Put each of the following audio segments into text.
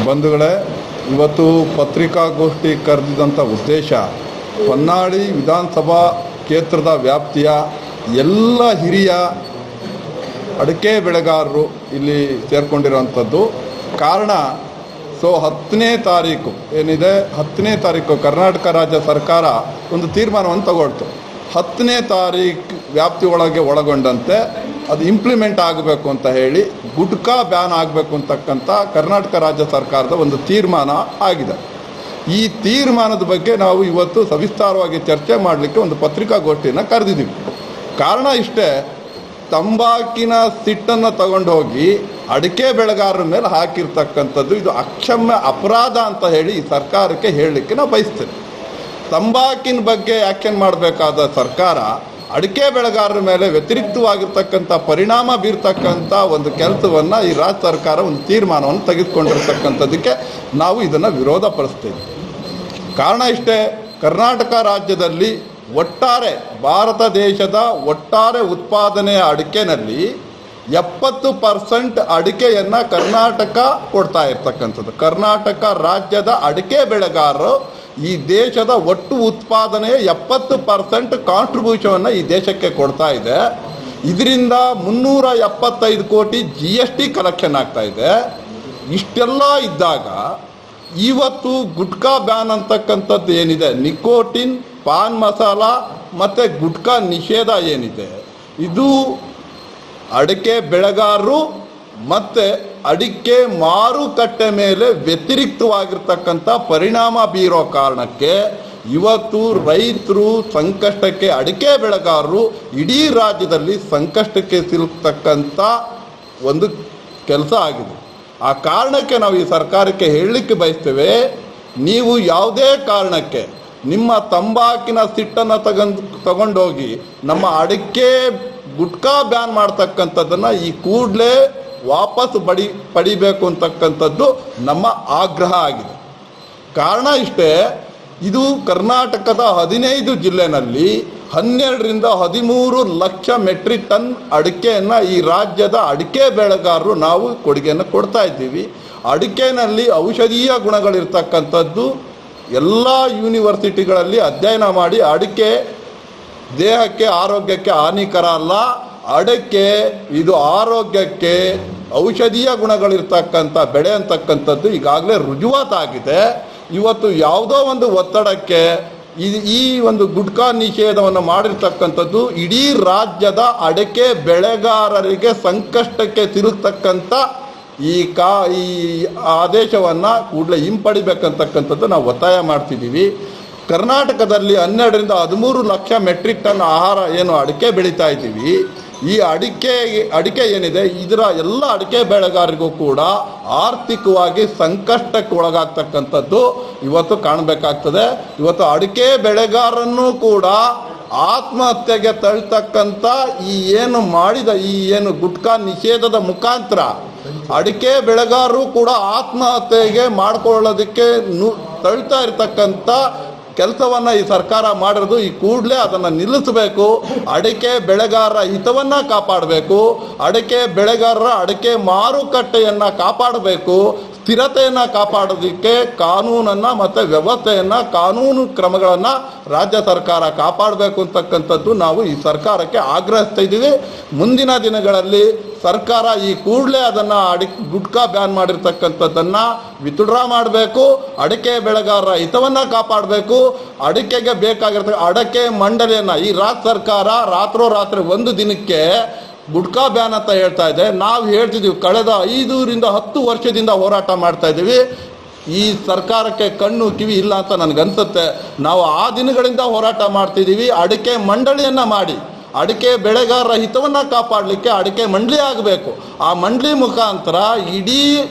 ಬಂಧುಗಳೇ, ಇವತ್ತು ಪತ್ರಿಕಾಗೋಷ್ಠಿ ಕರೆದಿದ್ದಂಥ ಉದ್ದೇಶ ಹೊನ್ನಾಳಿ ವಿಧಾನಸಭಾ ಕ್ಷೇತ್ರದ ವ್ಯಾಪ್ತಿಯ ಎಲ್ಲ ಹಿರಿಯ ಅಡಿಕೆ ಬೆಳೆಗಾರರು ಇಲ್ಲಿ ಸೇರಿಕೊಂಡಿರುವಂಥದ್ದು. ಕಾರಣ 10ನೇ ತಾರೀಕು ಏನಿದೆ, 10ನೇ ತಾರೀಕು ಕರ್ನಾಟಕ ರಾಜ್ಯ ಸರ್ಕಾರ ಒಂದು ತೀರ್ಮಾನವನ್ನು ತಗೊಳ್ತು. 10ನೇ ತಾರೀಕು ವ್ಯಾಪ್ತಿ ಒಳಗೊಂಡಂತೆ ಅದು ಇಂಪ್ಲಿಮೆಂಟ್ ಆಗಬೇಕು ಅಂತ ಹೇಳಿ ಗುಟ್ಕಾ ಬ್ಯಾನ್ ಆಗಬೇಕು ಅಂತಕ್ಕಂಥ ಕರ್ನಾಟಕ ರಾಜ್ಯ ಸರ್ಕಾರದ ಒಂದು ತೀರ್ಮಾನ ಆಗಿದೆ. ಈ ತೀರ್ಮಾನದ ಬಗ್ಗೆ ನಾವು ಇವತ್ತು ಸವಿಸ್ತಾರವಾಗಿ ಚರ್ಚೆ ಮಾಡಲಿಕ್ಕೆ ಒಂದು ಪತ್ರಿಕಾಗೋಷ್ಠಿಯನ್ನು ಕರೆದಿದ್ದೀವಿ. ಕಾರಣ ಇಷ್ಟೇ, ತಂಬಾಕಿನ ಸಿಟ್ಟನ್ನು ತಗೊಂಡು ಹೋಗಿ ಅಡಿಕೆ ಬೆಳೆಗಾರರ ಮೇಲೆ ಹಾಕಿರ್ತಕ್ಕಂಥದ್ದು ಇದು ಅಕ್ಷಮ್ಯ ಅಪರಾಧ ಅಂತ ಹೇಳಿ ಈ ಸರ್ಕಾರಕ್ಕೆ ಹೇಳಲಿಕ್ಕೆ ನಾವು ಬಯಸ್ತೇವೆ. ತಂಬಾಕಿನ ಬಗ್ಗೆ ಆ್ಯಕ್ಷನ್ ಮಾಡಬೇಕಾದ ಸರ್ಕಾರ ಅಡಿಕೆ ಬೆಳೆಗಾರರ ಮೇಲೆ ವ್ಯತಿರಿಕ್ತವಾಗಿರ್ತಕ್ಕಂಥ ಪರಿಣಾಮ ಬೀರ್ತಕ್ಕಂಥ ಒಂದು ಕೆಲಸವನ್ನು ಈ ರಾಜ್ಯ ಸರ್ಕಾರ ಒಂದು ತೀರ್ಮಾನವನ್ನು ತೆಗೆದುಕೊಂಡಿರ್ತಕ್ಕಂಥದ್ದಕ್ಕೆ ನಾವು ಇದನ್ನು ವಿರೋಧ ಪಡಿಸ್ತೇವೆ. ಕಾರಣ ಇಷ್ಟೇ, ಕರ್ನಾಟಕ ರಾಜ್ಯದಲ್ಲಿ ಒಟ್ಟಾರೆ ಭಾರತ ದೇಶದ ಒಟ್ಟಾರೆ ಉತ್ಪಾದನೆಯ ಅಡಿಕೆನಲ್ಲಿ 70% ಅಡಿಕೆಯನ್ನು ಕರ್ನಾಟಕ ಕೊಡ್ತಾ ಇರ್ತಕ್ಕಂಥದ್ದು. ಕರ್ನಾಟಕ ರಾಜ್ಯದ ಅಡಿಕೆ ಬೆಳೆಗಾರರು ಈ ದೇಶದ ಒಟ್ಟು ಉತ್ಪಾದನೆಯ 70% ಕಾಂಟ್ರಿಬ್ಯೂಷನ್ನ ಈ ದೇಶಕ್ಕೆ ಕೊಡ್ತಾ ಇದೆ. ಇದರಿಂದ 375 ಕೋಟಿ GST ಕಲೆಕ್ಷನ್ ಆಗ್ತಾ ಇದೆ. ಇಷ್ಟೆಲ್ಲ ಇದ್ದಾಗ ಇವತ್ತು ಗುಟ್ಕಾ ಬ್ಯಾನ್ ಅಂತಕ್ಕಂಥದ್ದು ಏನಿದೆ, ನಿಕೋಟಿನ್, ಪಾನ್ ಮಸಾಲ ಮತ್ತು ಗುಟ್ಕಾ ನಿಷೇಧ ಏನಿದೆ, ಇದು ಅಡಿಕೆ ಬೆಳೆಗಾರರು ಮತ್ತು ಅಡಿಕೆ ಮಾರುಕಟ್ಟೆ ಮೇಲೆ ವ್ಯತಿರಿಕ್ತವಾಗಿರ್ತಕ್ಕಂಥ ಪರಿಣಾಮ ಬೀರೋ ಕಾರಣಕ್ಕೆ ಇವತ್ತು ರೈತರು ಸಂಕಷ್ಟಕ್ಕೆ, ಅಡಿಕೆ ಬೆಳೆಗಾರರು ಇಡೀ ರಾಜ್ಯದಲ್ಲಿ ಸಂಕಷ್ಟಕ್ಕೆ ಸಿಲುಕ್ತಕ್ಕಂಥ ಒಂದು ಕೆಲಸ ಆಗಿದೆ. ಆ ಕಾರಣಕ್ಕೆ ನಾವು ಈ ಸರ್ಕಾರಕ್ಕೆ ಹೇಳಲಿಕ್ಕೆ ಬಯಸ್ತೇವೆ, ನೀವು ಯಾವುದೇ ಕಾರಣಕ್ಕೆ ನಿಮ್ಮ ತಂಬಾಕಿನ ಸಿಟ್ಟನ್ನು ತಗೊಂಡೋಗಿ ನಮ್ಮ ಅಡಿಕೆ ಗುಟ್ಕಾ ಬ್ಯಾನ್ ಮಾಡ್ತಕ್ಕಂಥದ್ದನ್ನು ಈ ಕೂಡಲೇ ವಾಪಸ್ ಪಡಿಬೇಕು ಅಂತಕ್ಕಂಥದ್ದು ನಮ್ಮ ಆಗ್ರಹ ಆಗಿದೆ. ಕಾರಣ ಇಷ್ಟೇ, ಇದು ಕರ್ನಾಟಕದ 15 ಜಿಲ್ಲೆನಲ್ಲಿ 12ರಿಂದ 13 ಲಕ್ಷ ಮೆಟ್ರಿಕ್ ಟನ್ ಅಡಿಕೆಯನ್ನು ಈ ರಾಜ್ಯದ ಅಡಿಕೆ ಬೆಳೆಗಾರರು ನಾವು ಕೊಡುಗೆಯನ್ನು ಕೊಡ್ತಾ ಇದ್ದೀವಿ. ಅಡಿಕೆನಲ್ಲಿ ಔಷಧೀಯ ಗುಣಗಳಿರ್ತಕ್ಕಂಥದ್ದು ಎಲ್ಲ ಯೂನಿವರ್ಸಿಟಿಗಳಲ್ಲಿ ಅಧ್ಯಯನ ಮಾಡಿ ಅಡಿಕೆ ದೇಹಕ್ಕೆ ಆರೋಗ್ಯಕ್ಕೆ ಹಾನಿಕರ ಅಲ್ಲ, ಅಡಿಕೆ ಇದು ಆರೋಗ್ಯಕ್ಕೆ ಔಷಧೀಯ ಗುಣಗಳಿರ್ತಕ್ಕಂಥ ಬೆಳೆ ಅಂತಕ್ಕಂಥದ್ದು ಈಗಾಗಲೇ ರುಜುವಾತಾಗಿದೆ. ಇವತ್ತು ಯಾವುದೋ ಒಂದು ಒತ್ತಡಕ್ಕೆ ಈ ಒಂದು ಗುಟ್ಕಾ ನಿಷೇಧವನ್ನು ಮಾಡಿರ್ತಕ್ಕಂಥದ್ದು ಇಡೀ ರಾಜ್ಯದ ಅಡಿಕೆ ಬೆಳೆಗಾರರಿಗೆ ಸಂಕಷ್ಟಕ್ಕೆ ಸಿಲುಕ್ತಕ್ಕಂಥ ಈ ಆದೇಶವನ್ನು ಕೂಡಲೇ ಹಿಂಪಡಿಬೇಕಂತಕ್ಕಂಥದ್ದು ನಾವು ಒತ್ತಾಯ ಮಾಡ್ತಿದ್ದೀವಿ. ಕರ್ನಾಟಕದಲ್ಲಿ 12ರಿಂದ 13 ಲಕ್ಷ ಮೆಟ್ರಿಕ್ ಟನ್ ಆಹಾರ ಏನು ಅಡಿಕೆ ಬೆಳೀತಾ ಇದ್ದೀವಿ, ಈ ಅಡಿಕೆ ಏನಿದೆ ಇದರ ಎಲ್ಲ ಅಡಿಕೆ ಬೆಳೆಗಾರರಿಗೂ ಕೂಡ ಆರ್ಥಿಕವಾಗಿ ಸಂಕಷ್ಟಕ್ಕೆ ಒಳಗಾಗ್ತಕ್ಕಂಥದ್ದು ಇವತ್ತು ಕಾಣಬೇಕಾಗ್ತದೆ. ಇವತ್ತು ಅಡಿಕೆ ಬೆಳೆಗಾರನ್ನು ಕೂಡ ಆತ್ಮಹತ್ಯೆಗೆ ತಳ್ತಕ್ಕಂಥ ಈ ಏನು ಗುಟ್ಕಾ ನಿಷೇಧದ ಮುಖಾಂತರ ಅಡಿಕೆ ಬೆಳೆಗಾರರು ಕೂಡ ಆತ್ಮಹತ್ಯೆಗೆ ಮಾಡ್ಕೊಳ್ಳೋದಕ್ಕೆ ತಳ್ತಾ ಇರ್ತಕ್ಕಂಥ ಕೆಲಸವನ್ನು ಈ ಸರ್ಕಾರ ಮಾಡಿರೋದು. ಈ ಕೂಡಲೇ ಅದನ್ನು ನಿಲ್ಲಿಸಬೇಕು. ಅಡಿಕೆ ಬೆಳೆಗಾರರ ಹಿತವನ್ನು ಕಾಪಾಡಬೇಕು. ಅಡಿಕೆ ಬೆಳೆಗಾರರ ಅಡಿಕೆ ಮಾರುಕಟ್ಟೆಯನ್ನು ಕಾಪಾಡಬೇಕು. ಸ್ಥಿರತೆಯನ್ನು ಕಾಪಾಡೋದಕ್ಕೆ ಕಾನೂನನ್ನು ಮತ್ತು ವ್ಯವಸ್ಥೆಯನ್ನು, ಕಾನೂನು ಕ್ರಮಗಳನ್ನು ರಾಜ್ಯ ಸರ್ಕಾರ ಕಾಪಾಡಬೇಕು ಅಂತಕ್ಕಂಥದ್ದು ನಾವು ಈ ಸರ್ಕಾರಕ್ಕೆ ಆಗ್ರಹಿಸ್ತಾ ಇದ್ದೀವಿ. ಮುಂದಿನ ದಿನಗಳಲ್ಲಿ ಸರ್ಕಾರ ಈ ಕೂಡಲೇ ಅದನ್ನು ಗುಟ್ಕಾ ಬ್ಯಾನ್ ಮಾಡಿರ್ತಕ್ಕಂಥದ್ದನ್ನು ವಿತ್ಡ್ರಾ ಮಾಡಬೇಕು. ಅಡಿಕೆ ಬೆಳೆಗಾರರ ಹಿತವನ್ನು ಕಾಪಾಡಬೇಕು. ಅಡಿಕೆಗೆ ಬೇಕಾಗಿರ್ತಕ್ಕ ಅಡಿಕೆ ಮಂಡಳಿಯನ್ನು ಈ ರಾಜ್ಯ ಸರ್ಕಾರ ರಾತ್ರೋರಾತ್ರಿ ಒಂದು ದಿನಕ್ಕೆ ಗುಟ್ಕಾ ಬ್ಯಾನ್ ಅಂತ ಹೇಳ್ತಾ ಇದೆ. ನಾವು ಹೇಳ್ತಿದ್ದೀವಿ, ಕಳೆದ 5ರಿಂದ 10 ವರ್ಷದಿಂದ ಹೋರಾಟ ಮಾಡ್ತಾ ಇದ್ದೀವಿ. ಈ ಸರ್ಕಾರಕ್ಕೆ ಕಣ್ಣು ಕಿವಿ ಇಲ್ಲ ಅಂತ ನನಗನ್ಸುತ್ತೆ. ನಾವು ಆ ದಿನಗಳಿಂದ ಹೋರಾಟ ಮಾಡ್ತಿದ್ದೀವಿ. ಅಡಿಕೆ ಮಂಡಳಿಯನ್ನು ಮಾಡಿ ಅಡಿಕೆ ಬೆಳೆಗಾರರ ಹಿತವನ್ನು ಕಾಪಾಡಲಿಕ್ಕೆ ಅಡಿಕೆ ಮಂಡಳಿ ಆಗಬೇಕು. ಆ ಮಂಡಳಿ ಮುಖಾಂತರ ಇಡೀ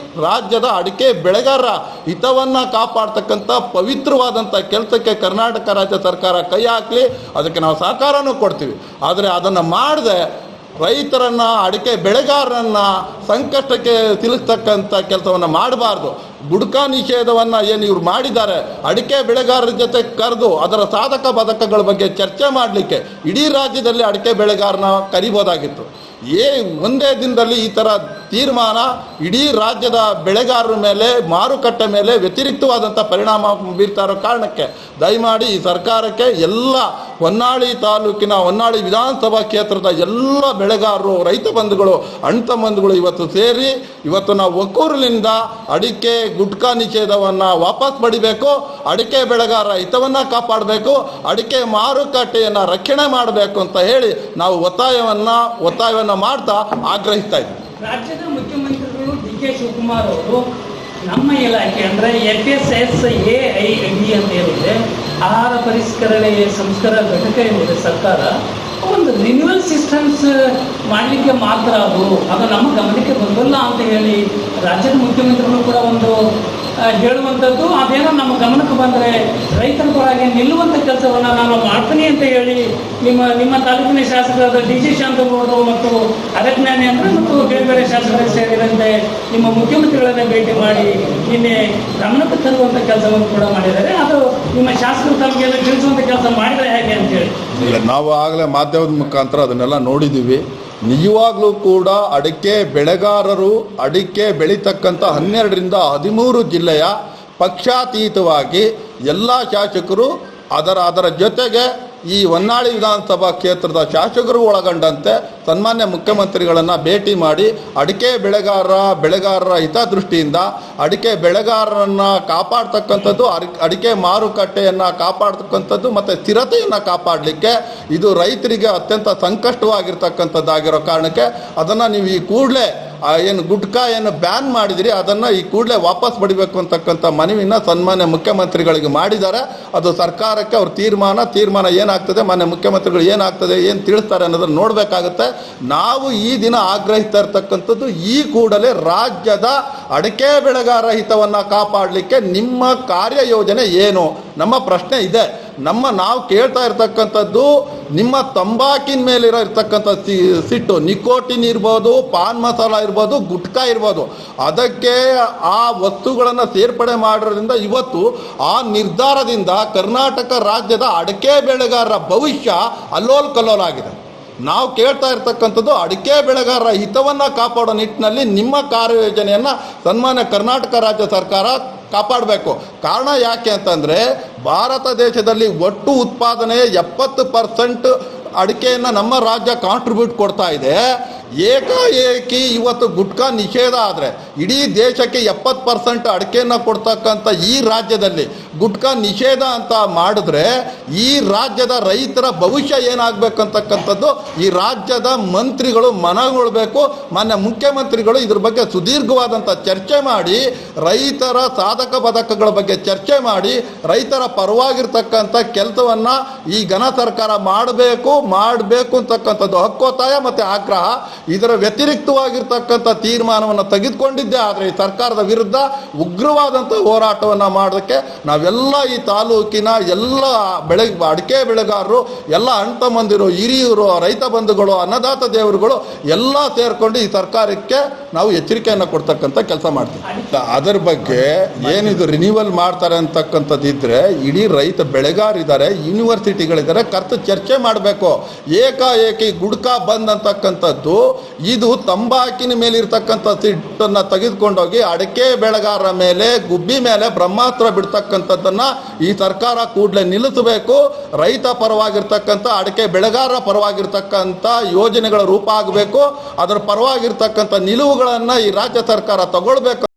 ರಾಜ್ಯದ ಅಡಿಕೆ ಬೆಳೆಗಾರರ ಹಿತವನ್ನು ಕಾಪಾಡ್ತಕ್ಕಂಥ ಪವಿತ್ರವಾದಂಥ ಕೆಲಸಕ್ಕೆ ಕರ್ನಾಟಕ ರಾಜ್ಯ ಸರ್ಕಾರ ಕೈ ಹಾಕಲಿ. ಅದಕ್ಕೆ ನಾವು ಸಹಕಾರನೂ ಕೊಡ್ತೀವಿ. ಆದರೆ ಅದನ್ನು ಮಾಡದೆ ರೈತರನ್ನು, ಅಡಿಕೆ ಬೆಳೆಗಾರರನ್ನು ಸಂಕಷ್ಟಕ್ಕೆ ಸಿಲುಕ್ತಕ್ಕಂಥ ಕೆಲಸವನ್ನು ಮಾಡಬಾರ್ದು. ಗುಟ್ಕಾ ನಿಷೇಧವನ್ನು ಏನು ಇವ್ರು ಮಾಡಿದ್ದಾರೆ, ಅಡಿಕೆ ಬೆಳೆಗಾರರ ಜೊತೆ ಕರೆದು ಅದರ ಸಾಧಕ ಬಾಧಕಗಳ ಬಗ್ಗೆ ಚರ್ಚೆ ಮಾಡಲಿಕ್ಕೆ ಇಡೀ ರಾಜ್ಯದಲ್ಲಿ ಅಡಿಕೆ ಬೆಳೆಗಾರನ ಕರಿಬೋದಾಗಿತ್ತು. ಒಂದೇ ದಿನದಲ್ಲಿ ಈ ಥರ ತೀರ್ಮಾನ ಇಡೀ ರಾಜ್ಯದ ಬೆಳೆಗಾರರ ಮೇಲೆ, ಮಾರುಕಟ್ಟೆ ಮೇಲೆ ವ್ಯತಿರಿಕ್ತವಾದಂಥ ಪರಿಣಾಮ ಬೀರ್ತಾ ಇರೋ ಕಾರಣಕ್ಕೆ ದಯಮಾಡಿ ಈ ಸರ್ಕಾರಕ್ಕೆ ಎಲ್ಲ ಹೊನ್ನಾಳಿ ತಾಲೂಕಿನ ಹೊನ್ನಾಳಿ ವಿಧಾನಸಭಾ ಕ್ಷೇತ್ರದ ಎಲ್ಲ ಬೆಳೆಗಾರರು, ರೈತ ಬಂಧುಗಳು, ಅಣ್ಣ ತಮ್ಮಂದುಗಳು ಇವತ್ತು ಸೇರಿ ಇವತ್ತು ನಾವು ಒಕ್ಕೂರಿನಿಂದ ಅಡಿಕೆ ಗುಟ್ಕಾ ನಿಷೇಧವನ್ನು ವಾಪಸ್ ಪಡಿಬೇಕು, ಅಡಿಕೆ ಬೆಳೆಗಾರರ ಹಿತವನ್ನು ಕಾಪಾಡಬೇಕು, ಅಡಿಕೆ ಮಾರುಕಟ್ಟೆಯನ್ನು ರಕ್ಷಣೆ ಮಾಡಬೇಕು ಅಂತ ಹೇಳಿ ನಾವು ಒತ್ತಾಯವನ್ನು ಮಾಡ್ತಾ ಆಗ್ರಹಿಸ್ತಾ ಇದ್ದೀವಿ. ರಾಜ್ಯದ ಮುಖ್ಯಮಂತ್ರಿಗಳು ಡಿ ಕೆ ಶಿವಕುಮಾರ್ ಅವರು ನಮ್ಮ ಇಲಾಖೆ ಅಂದರೆ FSSAID ಅಂತ ಏನಿದೆ, ಆಹಾರ ಪರಿಷ್ಕರಣೆ ಸಂಸ್ಕರ ಘಟಕ ಏನಿದೆ ಸರ್ಕಾರ, ಒಂದು ರಿನ್ಯೂವಲ್ ಸಿಸ್ಟಮ್ಸ್ ಮಾಡಲಿಕ್ಕೆ ಮಾತ್ರ ಅದು ನಮ್ಮ ಗಮನಕ್ಕೆ ಬಂದಿಲ್ಲ ಅಂತ ಹೇಳಿ ರಾಜ್ಯದ ಮುಖ್ಯಮಂತ್ರಿಗಳು ಕೂಡ ಒಂದು ಹೇಳುವಂಥದ್ದು. ಅದೇನೋ ನಮ್ಮ ಗಮನಕ್ಕೆ ಬಂದರೆ ರೈತರ ಪರವಾಗಿ ನಿಲ್ಲುವಂಥ ಕೆಲಸವನ್ನು ನಾನು ಮಾಡ್ತೀನಿ ಅಂತ ಹೇಳಿ ನಿಮ್ಮ ತಾಲೂಕಿನ ಶಾಸಕರಾದ ಡಿ ಸಿ ಶಾಂತಗೌಡರು ಮತ್ತು ಅರಜ್ಞಾನೇಂದ್ರ ಮತ್ತು ಬೇರೆ ಬೇರೆ ಶಾಸಕರು ಸೇರಿದಂತೆ ನಿಮ್ಮ ಮುಖ್ಯಮಂತ್ರಿಗಳನ್ನೇ ಭೇಟಿ ಮಾಡಿ ನಿನ್ನೆ ಗಮನಕ್ಕೆ ತರುವಂಥ ಕೆಲಸವನ್ನು ಕೂಡ ಮಾಡಿದ್ದಾರೆ. ಅದು ನಿಮ್ಮ ಶಾಸಕರು ತಮಗೆಲ್ಲ ತಿಳಿಸುವಂಥ ಕೆಲಸ ಮಾಡಿದರೆ ಹೇಗೆ ಅಂತೇಳಿ ಇಲ್ಲ, ನಾವು ಆಗಲೇ ಮಾಧ್ಯಮದ ಮುಖಾಂತರ ಅದನ್ನೆಲ್ಲ ನೋಡಿದ್ದೀವಿ. ನಿಜವಾಗ್ಲೂ ಕೂಡ ಅಡಿಕೆ ಬೆಳೆಗಾರರು ಅಡಿಕೆ ಬೆಳೀತಕ್ಕಂಥ 12ರಿಂದ 13 ಜಿಲ್ಲೆಯ ಪಕ್ಷಾತೀತವಾಗಿ ಎಲ್ಲ ಶಾಸಕರು ಅದರ ಜೊತೆಗೆ ಈ ಹೊನ್ನಾಳಿ ವಿಧಾನಸಭಾ ಕ್ಷೇತ್ರದ ಶಾಸಕರು ಒಳಗೊಂಡಂತೆ ಸನ್ಮಾನ್ಯ ಮುಖ್ಯಮಂತ್ರಿಗಳನ್ನು ಭೇಟಿ ಮಾಡಿ ಅಡಿಕೆ ಬೆಳೆಗಾರರ ಹಿತದೃಷ್ಟಿಯಿಂದ ಅಡಿಕೆ ಬೆಳೆಗಾರರನ್ನು ಕಾಪಾಡ್ತಕ್ಕಂಥದ್ದು, ಅಡಿಕೆ ಮಾರುಕಟ್ಟೆಯನ್ನು ಕಾಪಾಡ್ತಕ್ಕಂಥದ್ದು ಮತ್ತು ಸ್ಥಿರತೆಯನ್ನು ಕಾಪಾಡಲಿಕ್ಕೆ ಇದು ರೈತರಿಗೆ ಅತ್ಯಂತ ಸಂಕಷ್ಟವಾಗಿರ್ತಕ್ಕಂಥದ್ದಾಗಿರೋ ಕಾರಣಕ್ಕೆ ಅದನ್ನು ನೀವು ಈ ಕೂಡಲೇ ಏನು ಗುಟ್ಕಾ ಏನು ಬ್ಯಾನ್ ಮಾಡಿದಿರಿ ಅದನ್ನು ಈ ಕೂಡಲೇ ವಾಪಸ್ ಪಡಿಬೇಕು ಅಂತಕ್ಕಂಥ ಮನವಿನ ಸನ್ಮಾನ್ಯ ಮುಖ್ಯಮಂತ್ರಿಗಳಿಗೆ ಮಾಡಿದ್ದಾರೆ. ಅದು ಸರ್ಕಾರಕ್ಕೆ ಅವ್ರ ತೀರ್ಮಾನ ಏನಾಗ್ತದೆ, ಮಾನ್ಯ ಮುಖ್ಯಮಂತ್ರಿಗಳು ಏನು ತಿಳಿಸ್ತಾರೆ ಅನ್ನೋದನ್ನು ನೋಡಬೇಕಾಗುತ್ತೆ. ನಾವು ಈ ದಿನ ಆಗ್ರಹಿಸ್ತಾ ಇರ್ತಕ್ಕಂಥದ್ದು ಈ ಕೂಡಲೇ ರಾಜ್ಯದ ಅಡಿಕೆ ಬೆಳೆಗಾರರ ಹಿತವನ್ನು ಕಾಪಾಡಲಿಕ್ಕೆ ನಿಮ್ಮ ಕಾರ್ಯಯೋಜನೆ ಏನು? ನಮ್ಮ ಪ್ರಶ್ನೆ ಇದೆ. ನಾವು ಕೇಳ್ತಾ ಇರ್ತಕ್ಕಂಥದ್ದು ನಿಮ್ಮ ತಂಬಾಕಿನ ಮೇಲಿರೋ ಇರ್ತಕ್ಕಂಥ ಸಿಟ್ಟು, ನಿಕೋಟಿನ್ ಇರ್ಬೋದು, ಪಾನ್ ಮಸಾಲ ಇರ್ಬೋದು, ಗುಟ್ಕಾ ಇರ್ಬೋದು, ಅದಕ್ಕೆ ಆ ವಸ್ತುಗಳನ್ನು ಸೇರ್ಪಡೆ ಮಾಡೋದ್ರಿಂದ ಇವತ್ತು ಆ ನಿರ್ಧಾರದಿಂದ ಕರ್ನಾಟಕ ರಾಜ್ಯದ ಅಡಿಕೆ ಬೆಳೆಗಾರರ ಭವಿಷ್ಯ ಅಲ್ಲೋಲ್ ಕಲ್ಲೋಲಾಗಿದೆ. ನಾವು ಕೇಳ್ತಾ ಇರ್ತಕ್ಕಂಥದ್ದು ಅಡಿಕೆ ಬೆಳೆಗಾರರ ಹಿತವನ್ನು ಕಾಪಾಡೋ ನಿಟ್ಟಿನಲ್ಲಿ ನಿಮ್ಮ ಕಾರ್ಯಯೋಜನೆಯನ್ನು ಸನ್ಮಾನ್ಯ ಕರ್ನಾಟಕ ರಾಜ್ಯ ಸರ್ಕಾರ ಕಾಪಾಡಬೇಕು. ಕಾರಣ ಯಾಕೆ ಅಂತಂದರೆ ಭಾರತ ದೇಶದಲ್ಲಿ ಒಟ್ಟು ಉತ್ಪಾದನೆಯ 70% ಅಡಿಕೆಯನ್ನು ನಮ್ಮ ರಾಜ್ಯ ಕಾಂಟ್ರಿಬ್ಯೂಟ್ ಕೊಡ್ತಾ ಇದೆ. ಏಕಾಏಕಿ ಇವತ್ತು ಗುಟ್ಕಾ ನಿಷೇಧ ಆದರೆ ಇಡೀ ದೇಶಕ್ಕೆ 70% ಅಡಿಕೆಯನ್ನು ಕೊಡ್ತಕ್ಕಂಥ ಈ ರಾಜ್ಯದಲ್ಲಿ ಗುಟ್ಕಾ ನಿಷೇಧ ಅಂತ ಮಾಡಿದ್ರೆ ಈ ರಾಜ್ಯದ ರೈತರ ಭವಿಷ್ಯ ಏನಾಗಬೇಕಂತಕ್ಕಂಥದ್ದು ಈ ರಾಜ್ಯದ ಮಂತ್ರಿಗಳು ಮನಗೊಳ್ಬೇಕು. ಮಾನ್ಯ ಮುಖ್ಯಮಂತ್ರಿಗಳು ಇದ್ರ ಬಗ್ಗೆ ಸುದೀರ್ಘವಾದಂಥ ಚರ್ಚೆ ಮಾಡಿ ರೈತರ ಸಾಧಕ ಬಾಧಕಗಳ ಬಗ್ಗೆ ಚರ್ಚೆ ಮಾಡಿ ರೈತರ ಪರವಾಗಿರ್ತಕ್ಕಂಥ ಕೆಲಸವನ್ನು ಈ ಘನ ಸರ್ಕಾರ ಮಾಡಬೇಕು ಅಂತಕ್ಕಂಥದ್ದು ಹಕ್ಕೊತ್ತಾಯ ಮತ್ತು ಆಗ್ರಹ. ಇದರ ವ್ಯತಿರಿಕ್ತವಾಗಿರ್ತಕ್ಕಂಥ ತೀರ್ಮಾನವನ್ನು ತೆಗೆದುಕೊಂಡಿದ್ದೇ ಆದರೆ ಈ ಸರ್ಕಾರದ ವಿರುದ್ಧ ಉಗ್ರವಾದಂಥ ಹೋರಾಟವನ್ನು ಮಾಡೋದಕ್ಕೆ ನಾವೆಲ್ಲ ಈ ತಾಲೂಕಿನ ಎಲ್ಲ ಅಡಿಕೆ ಬೆಳೆಗಾರರು, ಎಲ್ಲ ಅಣ್ಣ ತಮ್ಮಂದಿರು, ಹಿರಿಯರು, ರೈತ ಬಂಧುಗಳು, ಅನ್ನದಾತ ದೇವರುಗಳು ಎಲ್ಲ ಸೇರಿಕೊಂಡು ಈ ಸರ್ಕಾರಕ್ಕೆ ನಾವು ಎಚ್ಚರಿಕೆಯನ್ನು ಕೊಡ್ತಕ್ಕಂಥ ಕೆಲಸ ಮಾಡ್ತೀವಿ. ಅದರ ಬಗ್ಗೆ ಏನಿದು ರಿನ್ಯೂವಲ್ ಮಾಡ್ತಾರೆ ಅಂತಕ್ಕಂಥದ್ದಿದ್ರೆ ಇಡೀ ರೈತ ಬೆಳೆಗಾರಿದ್ದಾರೆ, ಯೂನಿವರ್ಸಿಟಿಗಳಿದ್ದಾರೆ, ಚರ್ಚೆ ಮಾಡಬೇಕು. ಏಕಾಏಕಿ ಗುಡ್ಕಾ ಬಂದ್ ಅಂತಕ್ಕಂಥದ್ದು ಇದು ತಂಬಾಕಿನ ಮೇಲೆ ಇರ್ತಕ್ಕಂಥ ಸಿಟ್ಟನ್ನು ತೆಗೆದುಕೊಂಡೋಗಿ ಅಡಿಕೆ ಬೆಳೆಗಾರರ ಮೇಲೆ, ಗುಬ್ಬಿ ಮೇಲೆ ಬ್ರಹ್ಮಾಸ್ತ್ರ ಬಿಡ್ತಕ್ಕಂಥದ್ದನ್ನು ಈ ಸರ್ಕಾರ ಕೂಡಲೇ ನಿಲ್ಲಿಸಬೇಕು. ರೈತ ಪರವಾಗಿರ್ತಕ್ಕಂಥ ಅಡಿಕೆ ಬೆಳೆಗಾರರ ಪರವಾಗಿರ್ತಕ್ಕಂಥ ಯೋಜನೆಗಳ ರೂಪ ಆಗಬೇಕು. ಅದರ ಪರವಾಗಿರ್ತಕ್ಕಂಥ ನಿಲುವುಗಳನ್ನು ಈ ರಾಜ್ಯ ಸರ್ಕಾರ ತಗೊಳ್ಬೇಕು.